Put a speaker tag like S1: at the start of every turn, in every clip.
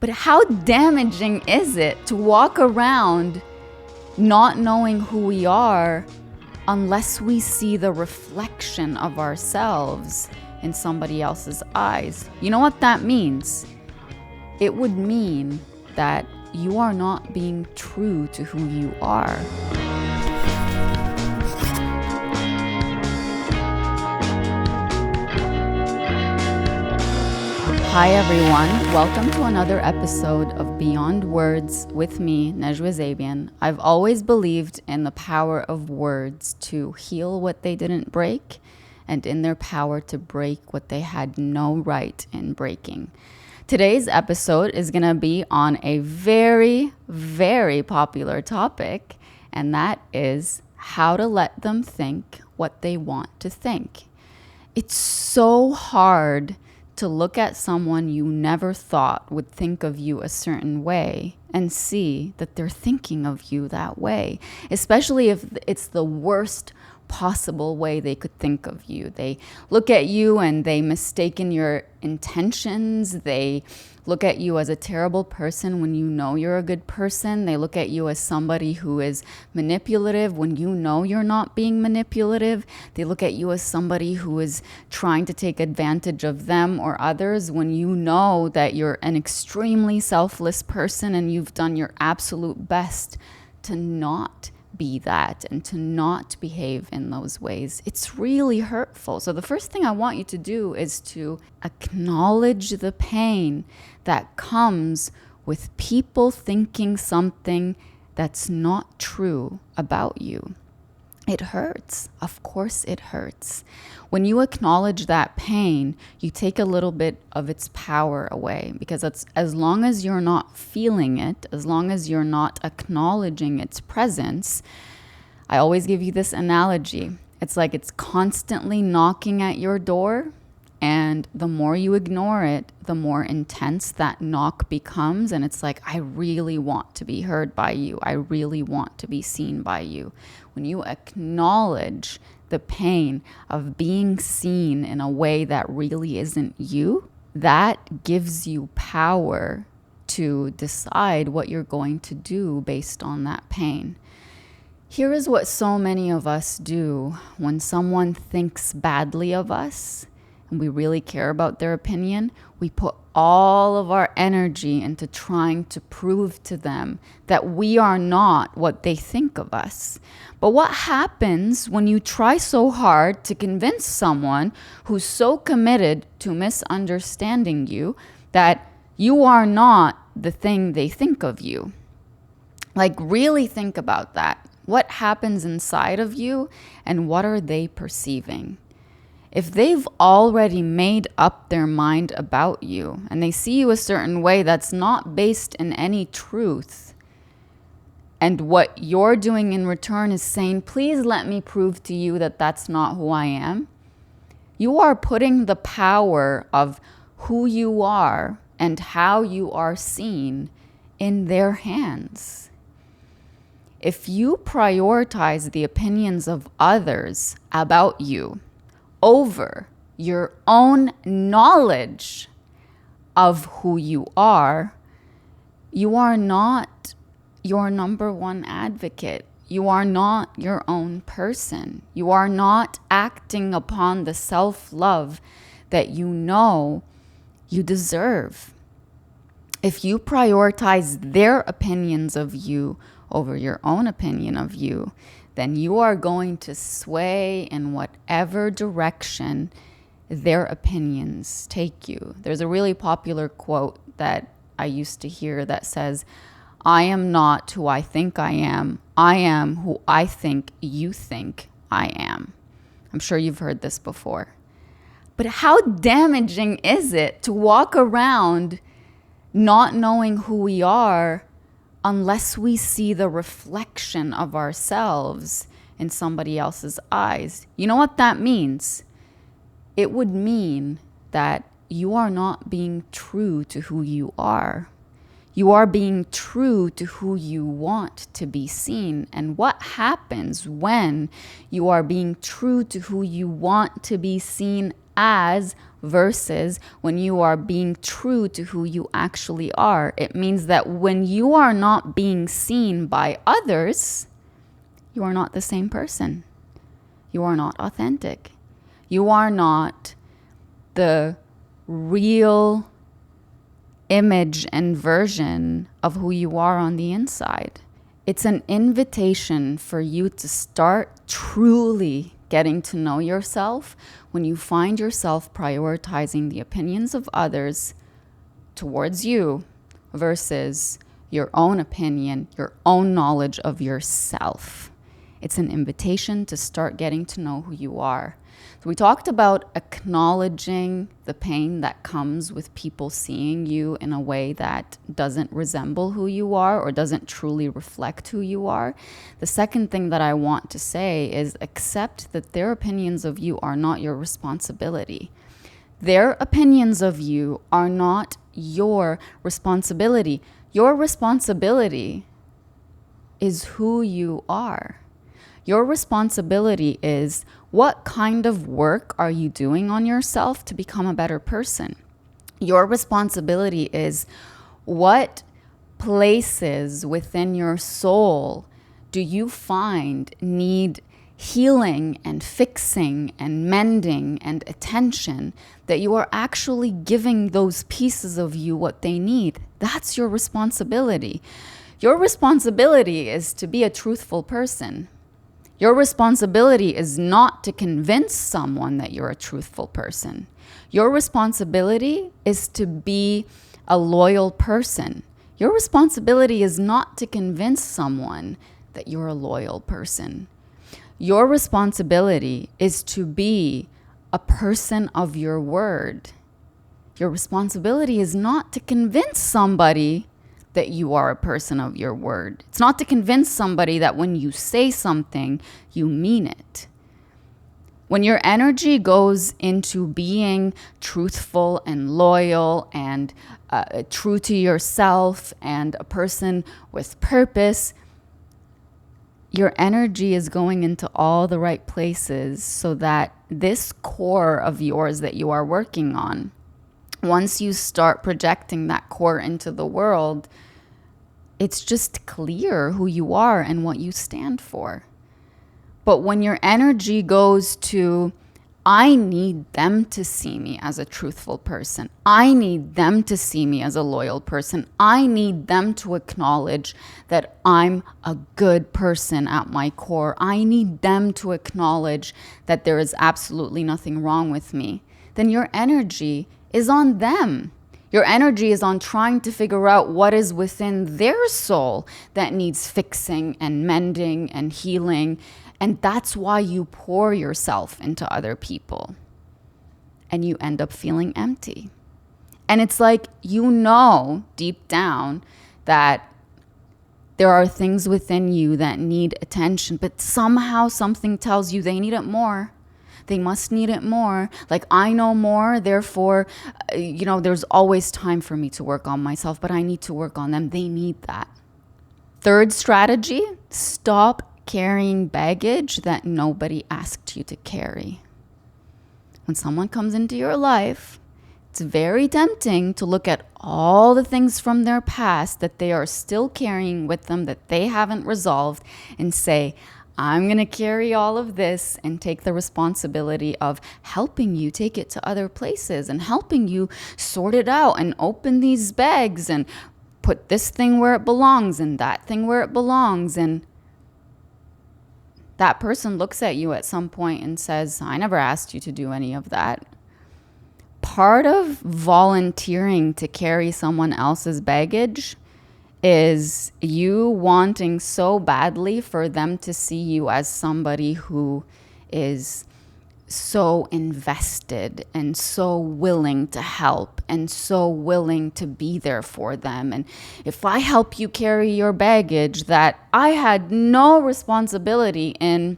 S1: But how damaging is it to walk around not knowing who we are unless we see the reflection of ourselves in somebody else's eyes? You know what that means? It would mean that you are not being true to who you are. Hi everyone, welcome to another episode of Beyond Words with me, Najwa Zabian. I've always believed in the power of words to heal what they didn't break and in their power to break what they had no right in breaking. Today's episode is going to be on a very, very popular topic, and that is how to let them think what they want to think. It's so hard to look at someone you never thought would think of you a certain way and see that they're thinking of you that way, especially if it's the worst possible way they could think of you. They look at you and they mistaken your intentions. They look at you as a terrible person when you know you're a good person. They look at you as somebody who is manipulative when you know you're not being manipulative. They look at you as somebody who is trying to take advantage of them or others when you know that you're an extremely selfless person and you've done your absolute best to not be that and to not behave in those ways. It's really hurtful. So the first thing I want you to do is to acknowledge the pain that comes with people thinking something that's not true about you. It hurts. Of course it hurts. When you acknowledge that pain, you take a little bit of its power away, because it's, as long as you're not feeling it, as long as you're not acknowledging its presence, I always give you this analogy. It's like it's constantly knocking at your door, and the more you ignore it, the more intense that knock becomes. And it's like, I really want to be heard by you. I really want to be seen by you. When you acknowledge the pain of being seen in a way that really isn't you, that gives you power to decide what you're going to do based on that pain. Here is what so many of us do when someone thinks badly of us and we really care about their opinion. We put all of our energy into trying to prove to them that we are not what they think of us. But what happens when you try so hard to convince someone who's so committed to misunderstanding you that you are not the thing they think of you? Like, really think about that. What happens inside of you and what are they perceiving? If they've already made up their mind about you and they see you a certain way that's not based in any truth, and what you're doing in return is saying, please let me prove to you that that's not who I am, you are putting the power of who you are and how you are seen in their hands. If you prioritize the opinions of others about you over your own knowledge of who you are not your number one advocate. You are not your own person. You are not acting upon the self-love that you know you deserve. If you prioritize their opinions of you over your own opinion of you, then you are going to sway in whatever direction their opinions take you. There's a really popular quote that I used to hear that says, I am not who I think I am who I think you think I am. I'm sure you've heard this before. But how damaging is it to walk around not knowing who we are unless we see the reflection of ourselves in somebody else's eyes? You know what that means? It would mean that you are not being true to who you are. You are being true to who you want to be seen. And what happens when you are being true to who you want to be seen as versus when you are being true to who you actually are. It means that when you are not being seen by others, you are not the same person. You are not authentic. You are not the real image and version of who you are on the inside. It's an invitation for you to start truly getting to know yourself when you find yourself prioritizing the opinions of others towards you versus your own opinion, your own knowledge of yourself. It's an invitation to start getting to know who you are. So we talked about acknowledging the pain that comes with people seeing you in a way that doesn't resemble who you are or doesn't truly reflect who you are. The second thing that I want to say is accept that their opinions of you are not your responsibility. Their opinions of you are not your responsibility. Your responsibility is who you are. Your responsibility is what kind of work are you doing on yourself to become a better person? Your responsibility is what places within your soul do you find need healing and fixing and mending and attention, that you are actually giving those pieces of you what they need. That's your responsibility. Your responsibility is to be a truthful person. Your responsibility is not to convince someone that you're a truthful person. Your responsibility is to be a loyal person. Your responsibility is not to convince someone that you're a loyal person. Your responsibility is to be a person of your word. Your responsibility is not to convince somebody that you are a person of your word. It's not to convince somebody that when you say something, you mean it. When your energy goes into being truthful and loyal and true to yourself and a person with purpose, your energy is going into all the right places so that this core of yours that you are working on, once you start projecting that core into the world, it's just clear who you are and what you stand for. But when your energy goes to, I need them to see me as a truthful person. I need them to see me as a loyal person. I need them to acknowledge that I'm a good person at my core. I need them to acknowledge that there is absolutely nothing wrong with me. Then your energy is on them. Your energy is on trying to figure out what is within their soul that needs fixing and mending and healing. And that's why you pour yourself into other people. And you end up feeling empty. And it's like, you know deep down that there are things within you that need attention, but somehow something tells you they need it more. They must need it more. Like, I know more, therefore, there's always time for me to work on myself, but I need to work on them. They need that. Third strategy, stop carrying baggage that nobody asked you to carry. When someone comes into your life, it's very tempting to look at all the things from their past that they are still carrying with them that they haven't resolved and say, I'm going to carry all of this and take the responsibility of helping you take it to other places and helping you sort it out and open these bags and put this thing where it belongs and that thing where it belongs. And that person looks at you at some point and says, I never asked you to do any of that. Part of volunteering to carry someone else's baggage is you wanting so badly for them to see you as somebody who is so invested and so willing to help and so willing to be there for them. And if I help you carry your baggage that I had no responsibility in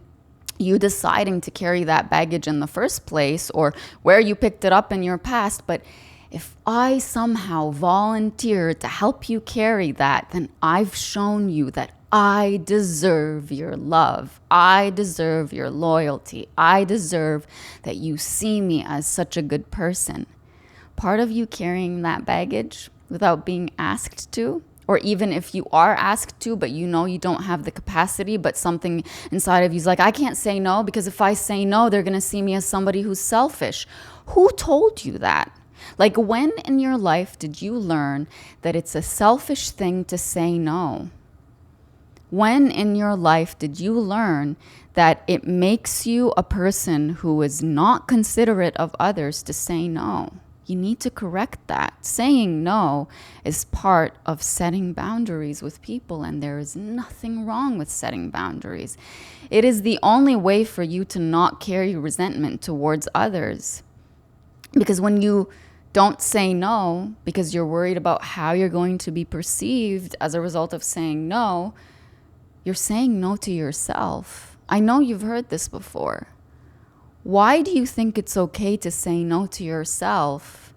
S1: you deciding to carry that baggage in the first place or where you picked it up in your past, but if I somehow volunteer to help you carry that, then I've shown you that I deserve your love. I deserve your loyalty. I deserve that you see me as such a good person. Part of you carrying that baggage without being asked to, or even if you are asked to, but you know you don't have the capacity, but something inside of you is like, I can't say no because if I say no, they're going to see me as somebody who's selfish. Who told you that? Like, when in your life did you learn that it's a selfish thing to say no? When in your life did you learn that it makes you a person who is not considerate of others to say no? You need to correct that. Saying no is part of setting boundaries with people, and there is nothing wrong with setting boundaries. It is the only way for you to not carry resentment towards others. Because when you don't say no because you're worried about how you're going to be perceived as a result of saying no, you're saying no to yourself. I know you've heard this before. Why do you think it's okay to say no to yourself,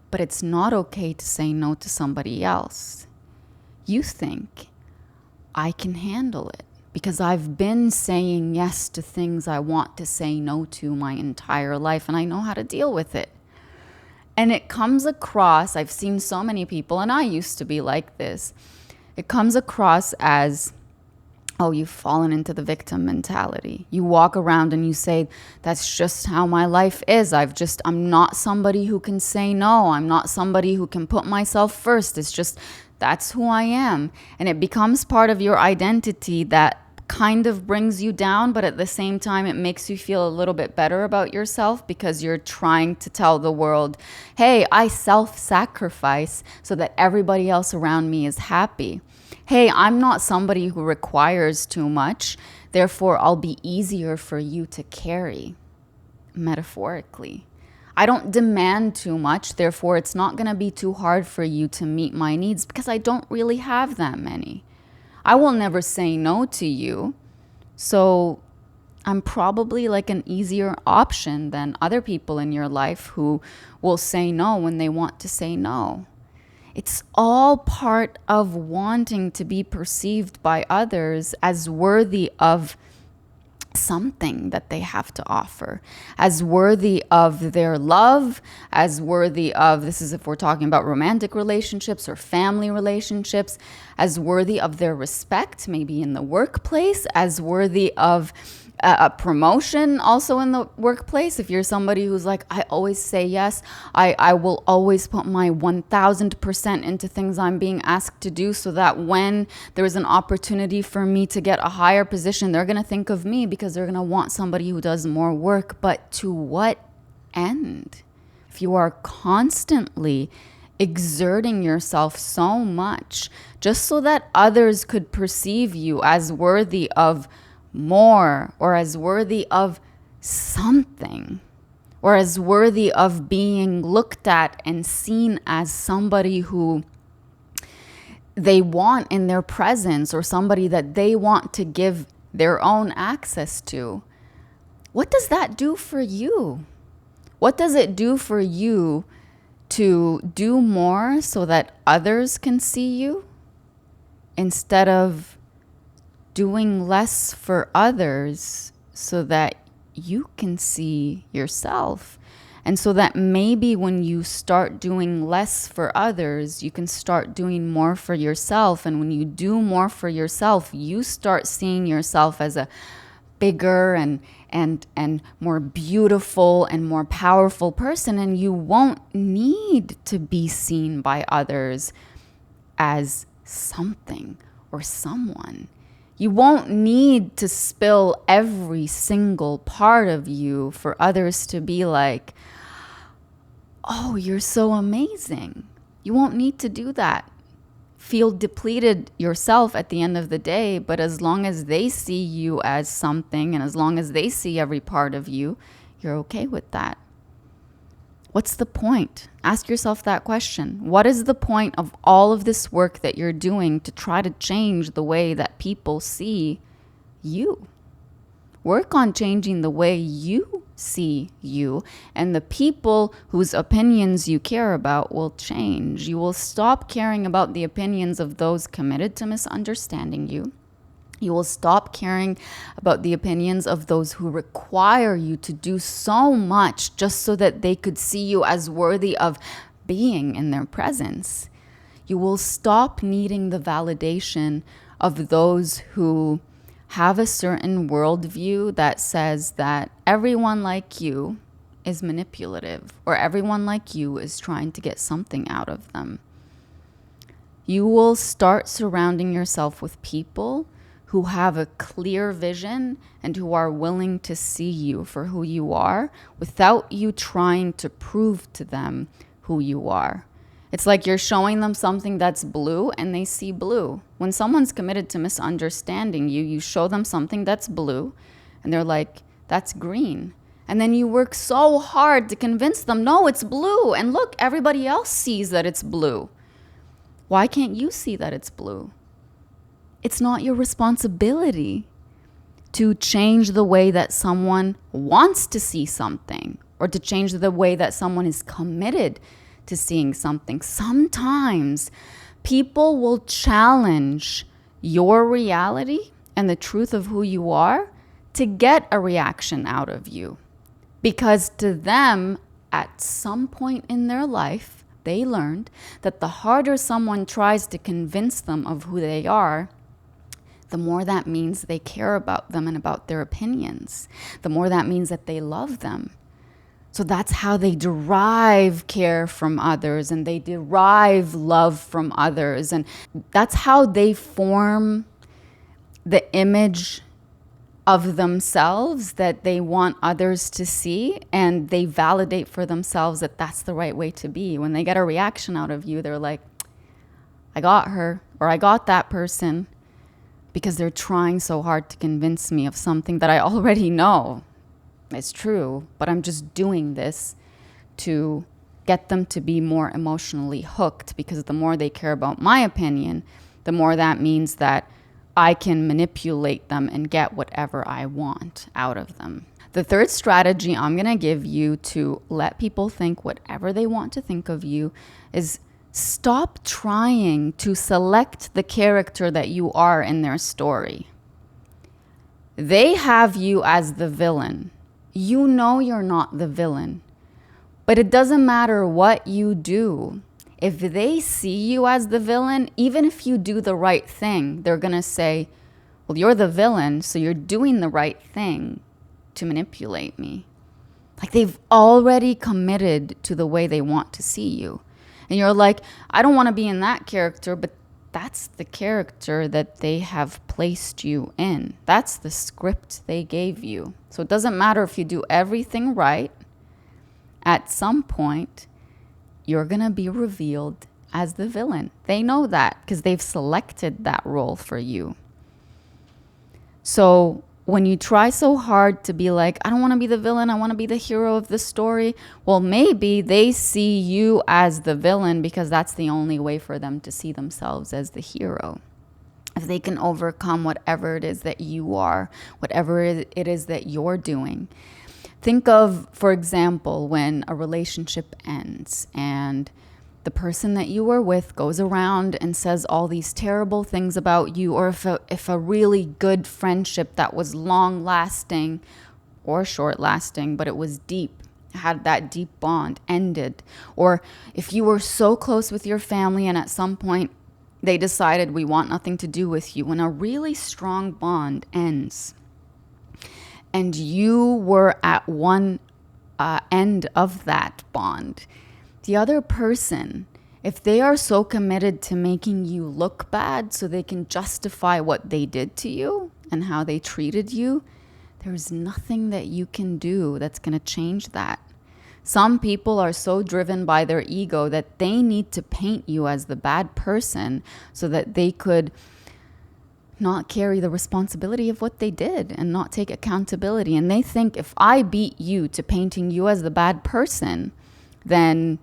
S1: but it's not okay to say no to somebody else? You think, I can handle it because I've been saying yes to things I want to say no to my entire life, and I know how to deal with it. And it comes across, I've seen so many people, and I used to be like this. It comes across as, oh, you've fallen into the victim mentality. You walk around and you say, that's just how my life is. I'm not somebody who can say no. I'm not somebody who can put myself first. It's just, that's who I am. And it becomes part of your identity that kind of brings you down, but at the same time, it makes you feel a little bit better about yourself because you're trying to tell the world, hey, I self-sacrifice so that everybody else around me is happy. Hey, I'm not somebody who requires too much, therefore I'll be easier for you to carry, metaphorically. I don't demand too much, therefore it's not going to be too hard for you to meet my needs because I don't really have that many. I will never say no to you, so I'm probably like an easier option than other people in your life who will say no when they want to say no. It's all part of wanting to be perceived by others as worthy of something that they have to offer, as worthy of their love, as worthy of, this is if we're talking about romantic relationships or family relationships, as worthy of their respect, maybe in the workplace, as worthy of a promotion also in the workplace. If you're somebody who's like, I always say yes, I will always put my 1000% into things I'm being asked to do so that when there's an opportunity for me to get a higher position, they're going to think of me because they're going to want somebody who does more work. But to what end? If you are constantly exerting yourself so much just so that others could perceive you as worthy of more, or as worthy of something, or as worthy of being looked at and seen as somebody who they want in their presence, or somebody that they want to give their own access to, what does that do for you? What does it do for you to do more so that others can see you instead of doing less for others so that you can see yourself? And so that maybe when you start doing less for others, you can start doing more for yourself. And when you do more for yourself, you start seeing yourself as a bigger and more beautiful and more powerful person. And you won't need to be seen by others as something or someone. You won't need to spill every single part of you for others to be like, oh, you're so amazing. You won't need to do that. Feel depleted yourself at the end of the day, but as long as they see you as something and as long as they see every part of you, you're okay with that. What's the point? Ask yourself that question. What is the point of all of this work that you're doing to try to change the way that people see you? Work on changing the way you see you, and the people whose opinions you care about will change. You will stop caring about the opinions of those committed to misunderstanding you. You will stop caring about the opinions of those who require you to do so much just so that they could see you as worthy of being in their presence. You will stop needing the validation of those who have a certain worldview that says that everyone like you is manipulative or everyone like you is trying to get something out of them. You will start surrounding yourself with people who have a clear vision and who are willing to see you for who you are without you trying to prove to them who you are. It's like you're showing them something that's blue and they see blue. When someone's committed to misunderstanding you, you show them something that's blue and they're like, that's green. And then you work so hard to convince them, no, it's blue. And look, everybody else sees that it's blue. Why can't you see that it's blue? It's not your responsibility to change the way that someone wants to see something or to change the way that someone is committed to seeing something. Sometimes people will challenge your reality and the truth of who you are to get a reaction out of you. Because to them, at some point in their life, they learned that the harder someone tries to convince them of who they are, the more that means they care about them and about their opinions. The more that means that they love them. So that's how they derive care from others and they derive love from others. And that's how they form the image of themselves that they want others to see, and they validate for themselves that that's the right way to be. When they get a reaction out of you, they're like, I got her, or I got that person, because they're trying so hard to convince me of something that I already know. It's true, but I'm just doing this to get them to be more emotionally hooked, because the more they care about my opinion, the more that means that I can manipulate them and get whatever I want out of them. The third strategy I'm going to give you to let people think whatever they want to think of you is stop trying to select the character that you are in their story. They have you as the villain. You know you're not the villain, but it doesn't matter what you do. If they see you as the villain, even if you do the right thing, they're going to say, well, you're the villain, so you're doing the right thing to manipulate me. Like they've already committed to the way they want to see you. And you're like, I don't want to be in that character, but that's the character that they have placed you in. That's the script they gave you. So it doesn't matter if you do everything right. At some point, you're going to be revealed as the villain. They know that because they've selected that role for you. So when you try so hard to be like, I don't want to be the villain, I want to be the hero of the story, well, maybe they see you as the villain because that's the only way for them to see themselves as the hero. If they can overcome whatever it is that you are, whatever it is that you're doing. Think of, for example, when a relationship ends and the person that you were with goes around and says all these terrible things about you, or if a really good friendship that was long-lasting or short-lasting, but it was deep, had that deep bond, ended. Or if you were so close with your family and at some point they decided we want nothing to do with you, when a really strong bond ends and you were at one end of that bond, the other person, if they are so committed to making you look bad so they can justify what they did to you and how they treated you, there's nothing that you can do that's going to change that. Some people are so driven by their ego that they need to paint you as the bad person so that they could not carry the responsibility of what they did and not take accountability. And they think if I beat you to painting you as the bad person, then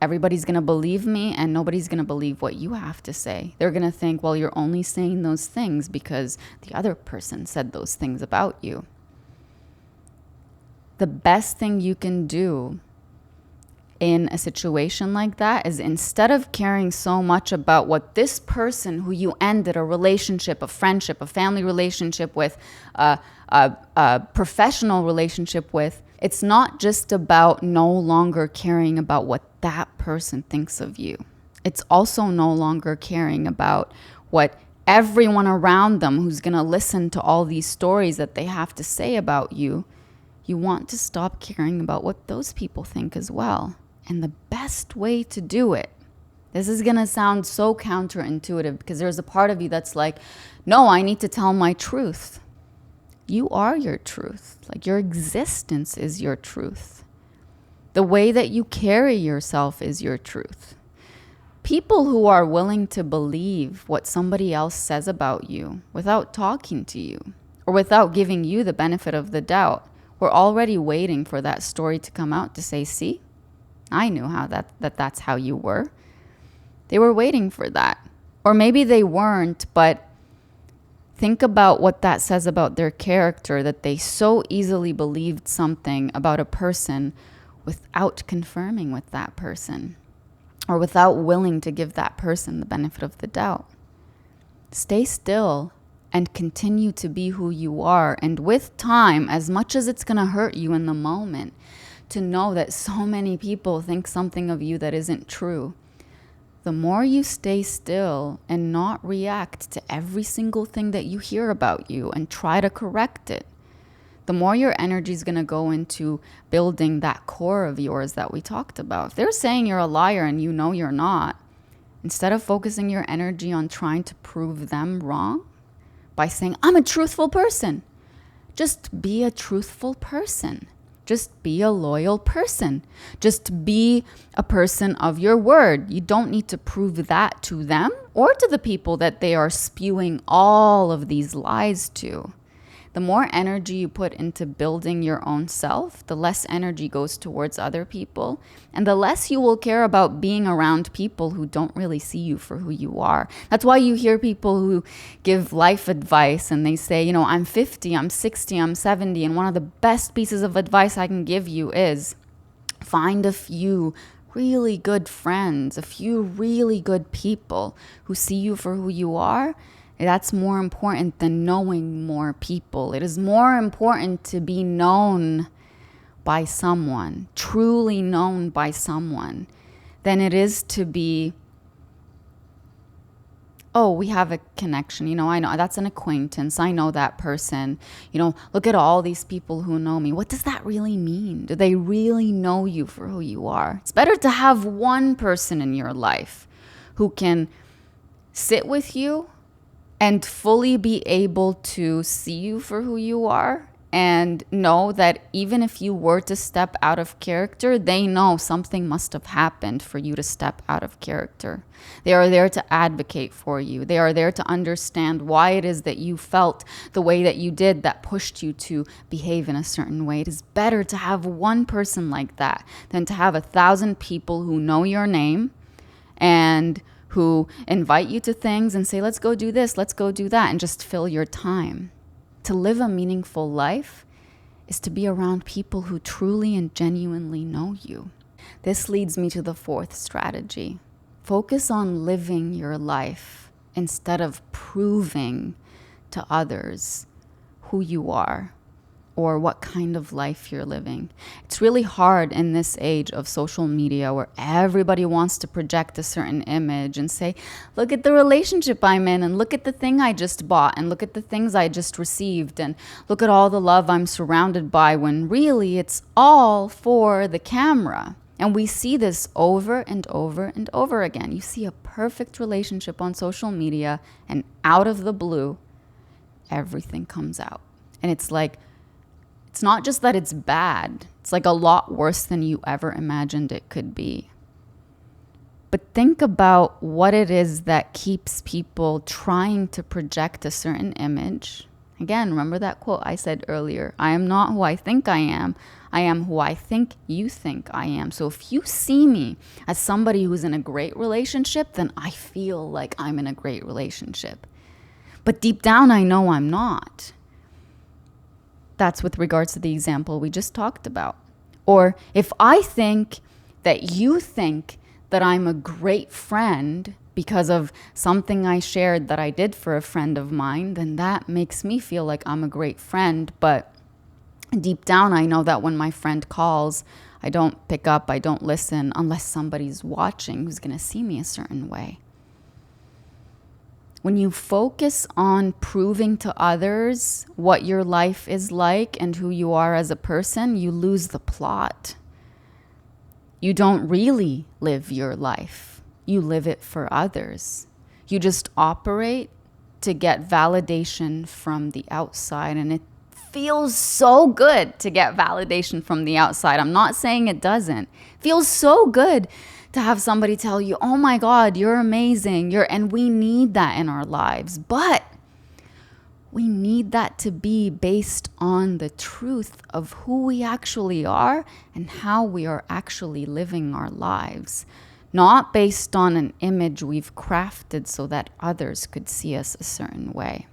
S1: everybody's going to believe me and nobody's going to believe what you have to say. They're going to think, well, you're only saying those things because the other person said those things about you. The best thing you can do in a situation like that is, instead of caring so much about what this person who you ended a relationship, a friendship, a family relationship with, a professional relationship with, it's not just about no longer caring about what that person thinks of you. It's also no longer caring about what everyone around them who's going to listen to all these stories that they have to say about you. You want to stop caring about what those people think as well. And the best way to do it, this is going to sound so counterintuitive, because there's a part of you that's like, no, I need to tell my truth. You are your truth. Like, your existence is your truth. The way that you carry yourself is your truth. People who are willing to believe what somebody else says about you without talking to you or without giving you the benefit of the doubt, we're already waiting for that story to come out to say, see, I knew how that's how you were. They were waiting for that. Or maybe they weren't, but think about what that says about their character, that they so easily believed something about a person without confirming with that person, or without willing to give that person the benefit of the doubt. Stay still and continue to be who you are. And with time, as much as it's going to hurt you in the moment to know that so many people think something of you that isn't true, the more you stay still and not react to every single thing that you hear about you and try to correct it, the more your energy is going to go into building that core of yours that we talked about. If they're saying you're a liar and you know you're not, instead of focusing your energy on trying to prove them wrong by saying, I'm a truthful person, just be a truthful person. Just be a loyal person. Just be a person of your word. You don't need to prove that to them or to the people that they are spewing all of these lies to. The more energy you put into building your own self, the less energy goes towards other people, and the less you will care about being around people who don't really see you for who you are. That's why you hear people who give life advice and they say, I'm 50, I'm 60, I'm 70, and one of the best pieces of advice I can give you is find a few really good friends, a few really good people who see you for who you are. That's more important than knowing more people. It is more important to be known by someone, truly known by someone, than it is to be, oh, we have a connection. I know that's an acquaintance. I know that person. Look at all these people who know me. What does that really mean? Do they really know you for who you are? It's better to have one person in your life who can sit with you and fully be able to see you for who you are, and know that even if you were to step out of character, they know something must have happened for you to step out of character. They are there to advocate for you. They are there to understand why it is that you felt the way that you did that pushed you to behave in a certain way. It is better to have one person like that than to have 1,000 people who know your name and who invite you to things and say, let's go do this, let's go do that, and just fill your time. To live a meaningful life is to be around people who truly and genuinely know you. This leads me to the fourth strategy. Focus on living your life instead of proving to others who you are or what kind of life you're living. It's really hard in this age of social media where everybody wants to project a certain image and say, look at the relationship I'm in, and look at the thing I just bought, and look at the things I just received, and look at all the love I'm surrounded by, when really it's all for the camera. And we see this over and over and over again. You see a perfect relationship on social media, and out of the blue, everything comes out. And it's like, it's not just that it's bad. It's like a lot worse than you ever imagined it could be. But think about what it is that keeps people trying to project a certain image. Again, remember that quote I said earlier, I am not who I think I am who I think you think I am. So if you see me as somebody who's in a great relationship, then I feel like I'm in a great relationship. But deep down, I know I'm not. That's with regards to the example we just talked about. Or if I think that you think that I'm a great friend because of something I shared that I did for a friend of mine, then that makes me feel like I'm a great friend. But deep down, I know that when my friend calls, I don't pick up, I don't listen unless somebody's watching who's going to see me a certain way. When you focus on proving to others what your life is like and who you are as a person, you lose the plot. You don't really live your life. You live it for others. You just operate to get validation from the outside. And it feels so good to get validation from the outside. I'm not saying it doesn't. It feels so good to have somebody tell you, oh my God, you're amazing. And we need that in our lives. But we need that to be based on the truth of who we actually are and how we are actually living our lives. Not based on an image we've crafted so that others could see us a certain way.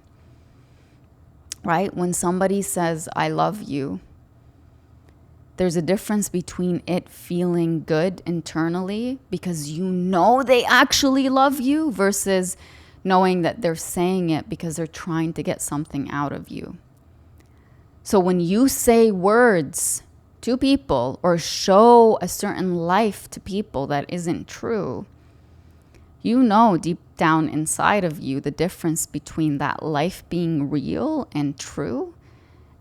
S1: Right? When somebody says, I love you, there's a difference between it feeling good internally because you know they actually love you versus knowing that they're saying it because they're trying to get something out of you. So when you say words to people or show a certain life to people that isn't true, you know deep down inside of you the difference between that life being real and true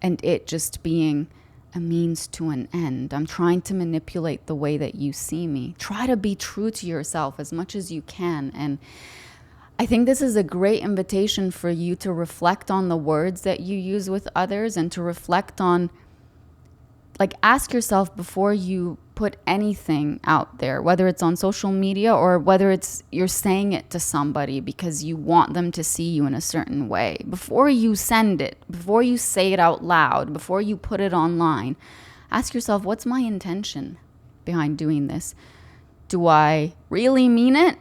S1: and it just being a means to an end. I'm trying to manipulate the way that you see me. Try to be true to yourself as much as you can. And I think this is a great invitation for you to reflect on the words that you use with others and to reflect on, like, ask yourself before you put anything out there, whether it's on social media or whether it's you're saying it to somebody because you want them to see you in a certain way. Before you send it, before you say it out loud, before you put it online, ask yourself, what's my intention behind doing this? Do I really mean it?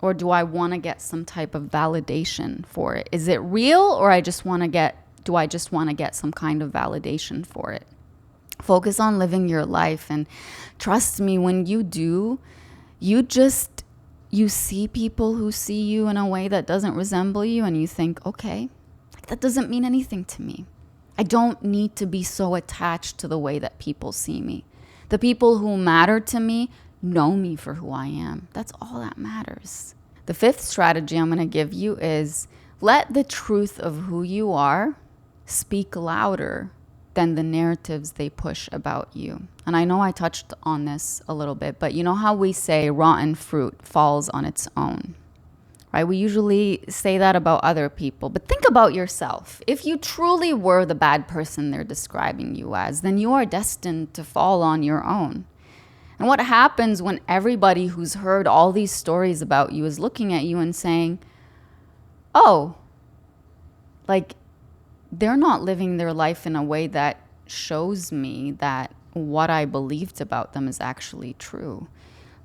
S1: Or do I want to get some type of validation for it? Is it real or do I just want to get some kind of validation for it? Focus on living your life, and trust me, when you do, you see people who see you in a way that doesn't resemble you, and you think, okay, that doesn't mean anything to me. I don't need to be so attached to the way that people see me. The people who matter to me know me for who I am. That's all that matters. The fifth strategy I'm going to give you is let the truth of who you are speak louder than the narratives they push about you. And I know I touched on this a little bit, but you know how we say rotten fruit falls on its own, right? We usually say that about other people, but think about yourself. If you truly were the bad person they're describing you as, then you are destined to fall on your own. And what happens when everybody who's heard all these stories about you is looking at you and saying, oh, like, they're not living their life in a way that shows me that what I believed about them is actually true.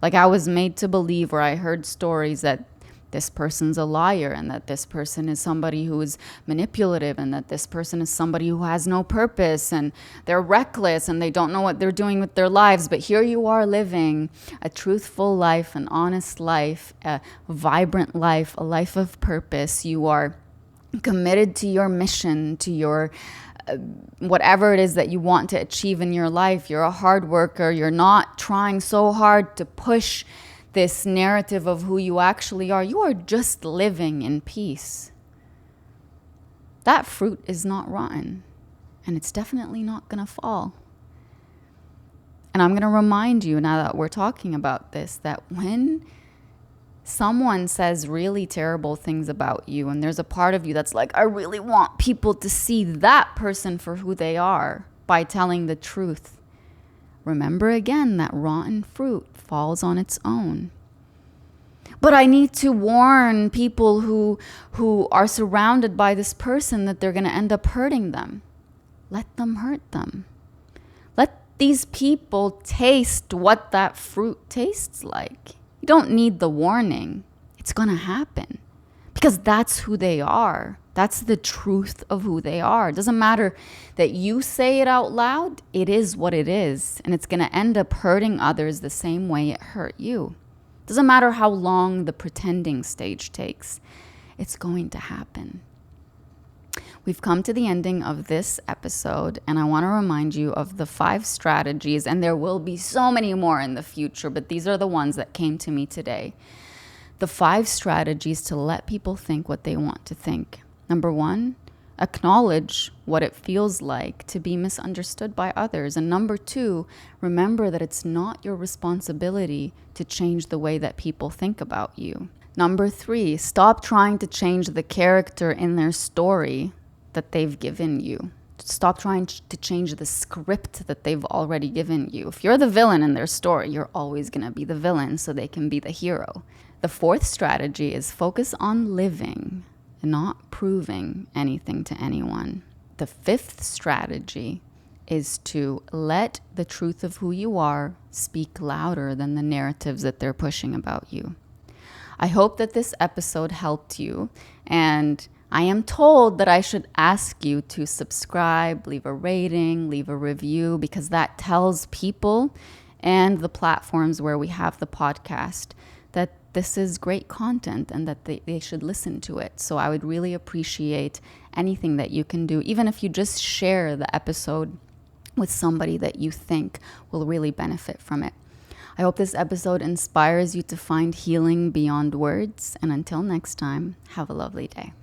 S1: Like, I was made to believe, or I heard stories that this person's a liar and that this person is somebody who is manipulative and that this person is somebody who has no purpose and they're reckless and they don't know what they're doing with their lives. But here you are living a truthful life, an honest life, a vibrant life, a life of purpose. You are committed to your mission, to your whatever it is that you want to achieve in your life. You're a hard worker. You're not trying so hard to push this narrative of who you actually are. You are just living in peace. That fruit is not rotten, and it's definitely not going to fall. And I'm going to remind you, now that we're talking about this, that when someone says really terrible things about you, and there's a part of you that's like, I really want people to see that person for who they are by telling the truth. Remember again that rotten fruit falls on its own. But I need to warn people who are surrounded by this person that they're going to end up hurting them. Let them hurt them. Let these people taste what that fruit tastes like. You don't need the warning. It's going to happen because that's who they are. That's the truth of who they are. It doesn't matter that you say it out loud. It is what it is. And it's going to end up hurting others the same way it hurt you. It doesn't matter how long the pretending stage takes. It's going to happen. We've come to the ending of this episode, and I want to remind you of the 5 strategies, and there will be so many more in the future, but these are the ones that came to me today. The 5 strategies to let people think what they want to think. Number 1, acknowledge what it feels like to be misunderstood by others. And number 2, remember that it's not your responsibility to change the way that people think about you. Number 3, stop trying to change the character in their story that they've given you. Stop trying to change the script that they've already given you. If you're the villain in their story, you're always going to be the villain so they can be the hero. The 4th strategy is focus on living and not proving anything to anyone. The 5th strategy is to let the truth of who you are speak louder than the narratives that they're pushing about you. I hope that this episode helped you, and I am told that I should ask you to subscribe, leave a rating, leave a review, because that tells people and the platforms where we have the podcast that this is great content and that they should listen to it. So I would really appreciate anything that you can do, even if you just share the episode with somebody that you think will really benefit from it. I hope this episode inspires you to find healing beyond words. And until next time, have a lovely day.